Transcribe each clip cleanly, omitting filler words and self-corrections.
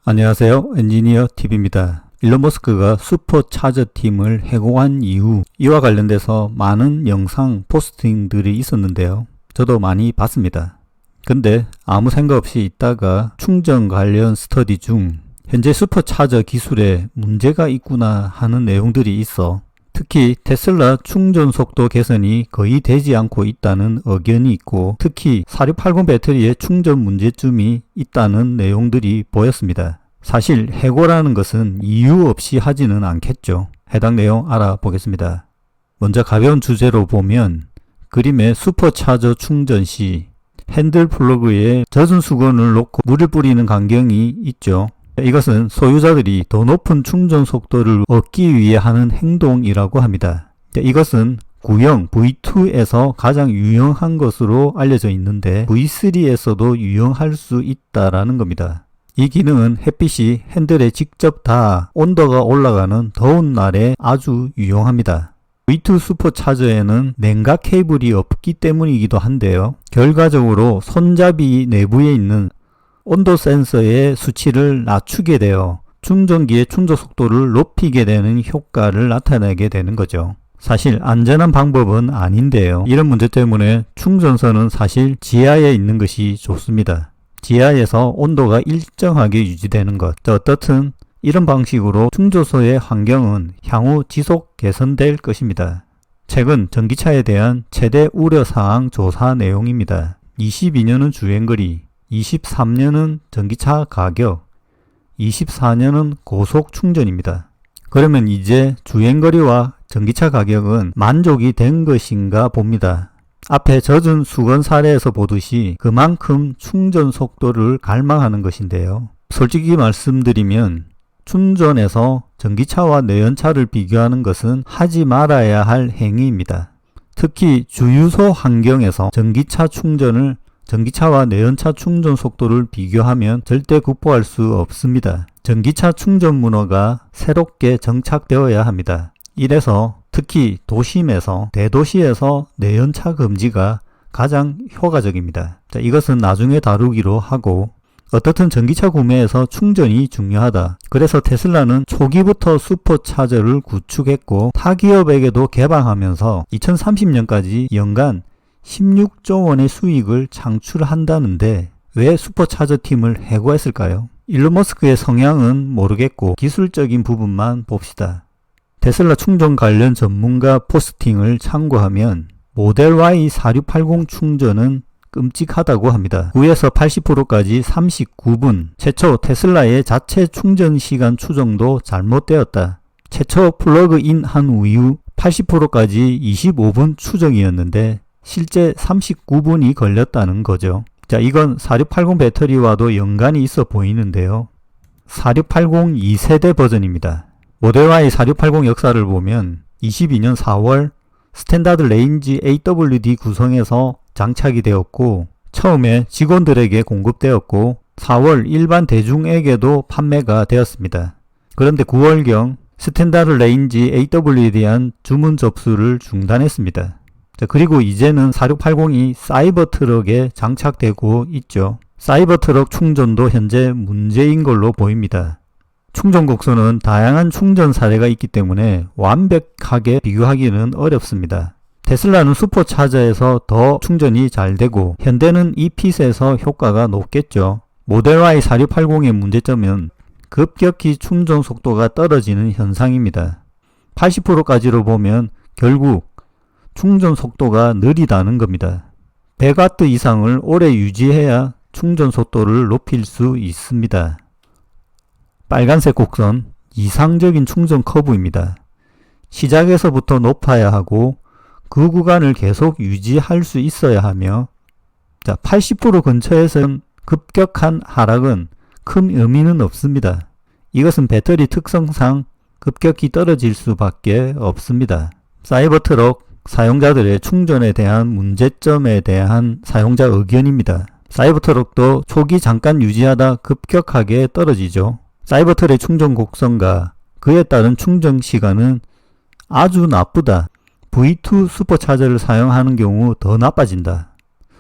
안녕하세요. 엔지니어 TV입니다. 일론 머스크가 슈퍼차저 팀을 해고한 이후 이와 관련돼서 많은 영상 포스팅들이 있었는데요. 저도 많이 봤습니다. 근데 아무 생각 없이 있다가 충전 관련 스터디 중 현재 슈퍼차저 기술에 문제가 있구나 하는 내용들이 있어 특히 테슬라 충전 속도 개선이 거의 되지 않고 있다는 의견이 있고 특히 4680 배터리의 충전 문제점이 있다는 내용들이 보였습니다. 사실 해고라는 것은 이유 없이 하지는 않겠죠. 해당 내용 알아보겠습니다. 먼저 가벼운 주제로 보면 그림의 슈퍼차저 충전 시 핸들 플러그에 젖은 수건을 놓고 물을 뿌리는 광경이 있죠. 이것은 소유자들이 더 높은 충전 속도를 얻기 위해 하는 행동이라고 합니다. 이것은 구형 V2에서 가장 유용한 것으로 알려져 있는데 V3에서도 유용할 수 있다라는 겁니다. 이 기능은 햇빛이 핸들에 직접 닿아 온도가 올라가는 더운 날에 아주 유용합니다. V2 슈퍼차저에는 냉각 케이블이 없기 때문이기도 한데요. 결과적으로 손잡이 내부에 있는 온도 센서의 수치를 낮추게 되어 충전기의 충전 속도를 높이게 되는 효과를 나타내게 되는 거죠. 사실 안전한 방법은 아닌데요. 이런 문제 때문에 충전선은 사실 지하에 있는 것이 좋습니다. 지하에서 온도가 일정하게 유지되는 것. 어떻든 이런 방식으로 충전소의 환경은 향후 지속 개선될 것입니다. 최근 전기차에 대한 최대 우려사항 조사 내용입니다. 22년은 주행거리, 23년은 전기차 가격, 24년은 고속 충전입니다. 그러면 이제 주행거리와 전기차 가격은 만족이 된 것인가 봅니다. 앞에 젖은 수건 사례에서 보듯이 그만큼 충전 속도를 갈망하는 것인데요. 솔직히 말씀드리면 충전에서 전기차와 내연차를 비교하는 것은 하지 말아야 할 행위입니다. 특히 주유소 환경에서 전기차와 내연차 충전 속도를 비교하면 절대 극복할 수 없습니다. 전기차 충전 문화가 새롭게 정착되어야 합니다. 이래서 특히 도심에서 대도시에서 내연차 금지가 가장 효과적입니다. 이것은 나중에 다루기로 하고 어떻든 전기차 구매에서 충전이 중요하다. 그래서 테슬라는 초기부터 슈퍼차저를 구축했고 타 기업에게도 개방하면서 2030년까지 연간 16조 원의 수익을 창출한다는데 왜 슈퍼차저 팀을 해고했을까요? 일론 머스크의 성향은 모르겠고 기술적인 부분만 봅시다. 테슬라 충전 관련 전문가 포스팅을 참고하면 모델 Y 4680 충전은 끔찍하다고 합니다. 9에서 80%까지 39분. 최초 테슬라의 자체 충전 시간 추정도 잘못되었다. 최초 플러그인 한 이후 80%까지 25분 추정이었는데 실제 39분이 걸렸다는 거죠. 자, 이건 4680 배터리와도 연관이 있어 보이는데요. 4680 2세대 버전입니다. 모델 Y 4680 역사를 보면 22년 4월 스탠다드 레인지 AWD 구성에서 장착이 되었고 처음에 직원들에게 공급되었고 4월 일반 대중에게도 판매가 되었습니다. 그런데 9월경 스탠다드 레인지 AWD에 대한 주문 접수를 중단했습니다. 자, 그리고 이제는 4680이 사이버 트럭에 장착되고 있죠. 사이버 트럭 충전도 현재 문제인 걸로 보입니다. 충전 곡선은 다양한 충전 사례가 있기 때문에 완벽하게 비교하기는 어렵습니다. 테슬라는 슈퍼차저에서 더 충전이 잘 되고 현대는 e핏에서 효과가 높겠죠. 모델 Y 4680의 문제점은 급격히 충전 속도가 떨어지는 현상입니다. 80%까지로 보면 결국 충전 속도가 느리다는 겁니다. 100W 이상을 오래 유지해야 충전 속도를 높일 수 있습니다. 빨간색 곡선, 이상적인 충전 커브입니다. 시작에서부터 높아야 하고 그 구간을 계속 유지할 수 있어야 하며 80% 근처에서는 급격한 하락은 큰 의미는 없습니다. 이것은 배터리 특성상 급격히 떨어질 수밖에 없습니다. 사이버 트럭 사용자들의 충전에 대한 문제점에 대한 사용자 의견입니다. 사이버 트럭도 초기 잠깐 유지하다 급격하게 떨어지죠. 사이버 트럭의 충전 곡선과 그에 따른 충전 시간은 아주 나쁘다. V2 슈퍼차저를 사용하는 경우 더 나빠진다.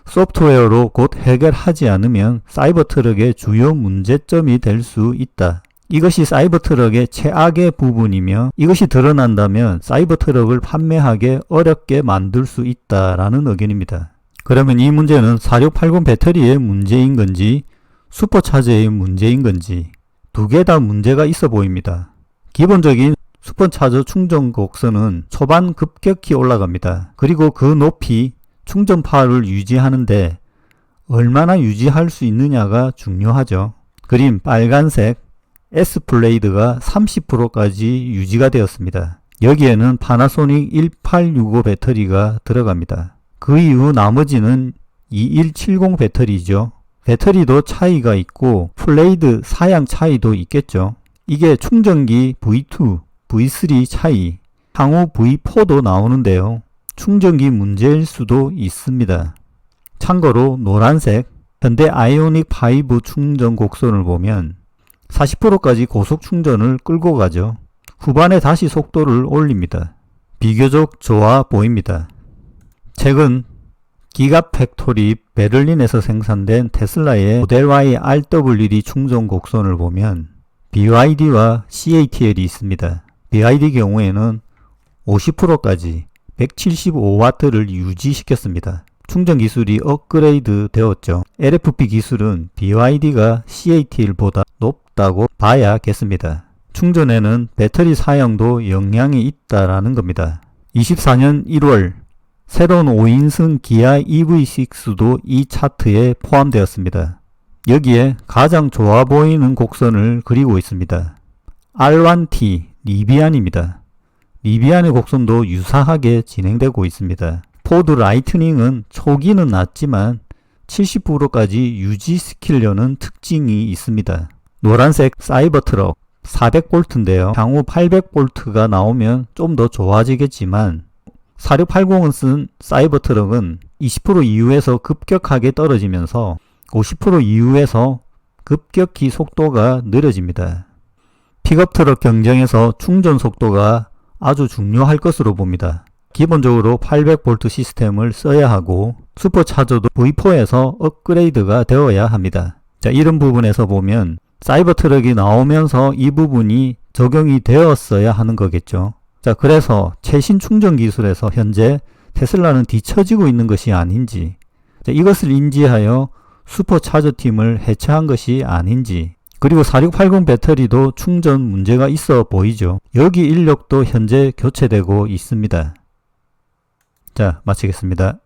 소프트웨어로 곧 해결하지 않으면 사이버트럭의 주요 문제점이 될 수 있다. 이것이 사이버트럭의 최악의 부분이며 이것이 드러난다면 사이버트럭을 판매하기 어렵게 만들 수 있다라는 의견입니다. 그러면 이 문제는 4680 배터리의 문제인 건지 슈퍼차저의 문제인 건지 두 개 다 문제가 있어 보입니다. 기본적인 슈퍼차저 충전 곡선은 초반 급격히 올라갑니다. 그리고 그 높이 충전파를 유지하는데 얼마나 유지할 수 있느냐가 중요하죠. 그림 빨간색 S플레이드가 30%까지 유지가 되었습니다. 여기에는 파나소닉 1865 배터리가 들어갑니다. 그 이후 나머지는 2170 배터리죠. 배터리도 차이가 있고 플레이드 사양 차이도 있겠죠. 이게 충전기 V2, V3 차이, 향후 V4도 나오는데요. 충전기 문제일 수도 있습니다. 참고로 노란색 현대 아이오닉 5 충전 곡선을 보면 40%까지 고속 충전을 끌고 가죠. 후반에 다시 속도를 올립니다. 비교적 좋아 보입니다. 최근 기가팩토리 베를린에서 생산된 테슬라의 모델 Y RWD 충전 곡선을 보면 BYD와 CATL이 있습니다. BYD 경우에는 50%까지 175W를 유지시켰습니다. 충전 기술이 업그레이드 되었죠. LFP 기술은 BYD가 CATL보다 높다고 봐야겠습니다. 충전에는 배터리 사용도 영향이 있다라는 겁니다. 24년 1월 새로운 5인승 기아 EV6도 이 차트에 포함되었습니다. 여기에 가장 좋아 보이는 곡선을 그리고 있습니다. R1T 리비안입니다. 리비안의 곡선도 유사하게 진행되고 있습니다. 포드 라이트닝은 초기는 낮지만 70%까지 유지시키려는 특징이 있습니다. 노란색 사이버트럭 400V인데요. 향후 800V가 나오면 좀 더 좋아지겠지만 4680은 쓴 사이버트럭은 20% 이후에서 급격하게 떨어지면서 50% 이후에서 급격히 속도가 느려집니다. 픽업트럭 경쟁에서 충전 속도가 아주 중요할 것으로 봅니다. 기본적으로 800V 시스템을 써야 하고 슈퍼차저도 V4에서 업그레이드가 되어야 합니다. 자, 이런 부분에서 보면 사이버트럭이 나오면서 이 부분이 적용이 되었어야 하는 거겠죠. 자, 그래서 최신 충전 기술에서 현재 테슬라는 뒤처지고 있는 것이 아닌지, 자, 이것을 인지하여 슈퍼차저 팀을 해체한 것이 아닌지, 그리고 4680 배터리도 충전 문제가 있어 보이죠. 여기 인력도 현재 교체되고 있습니다. 자, 마치겠습니다.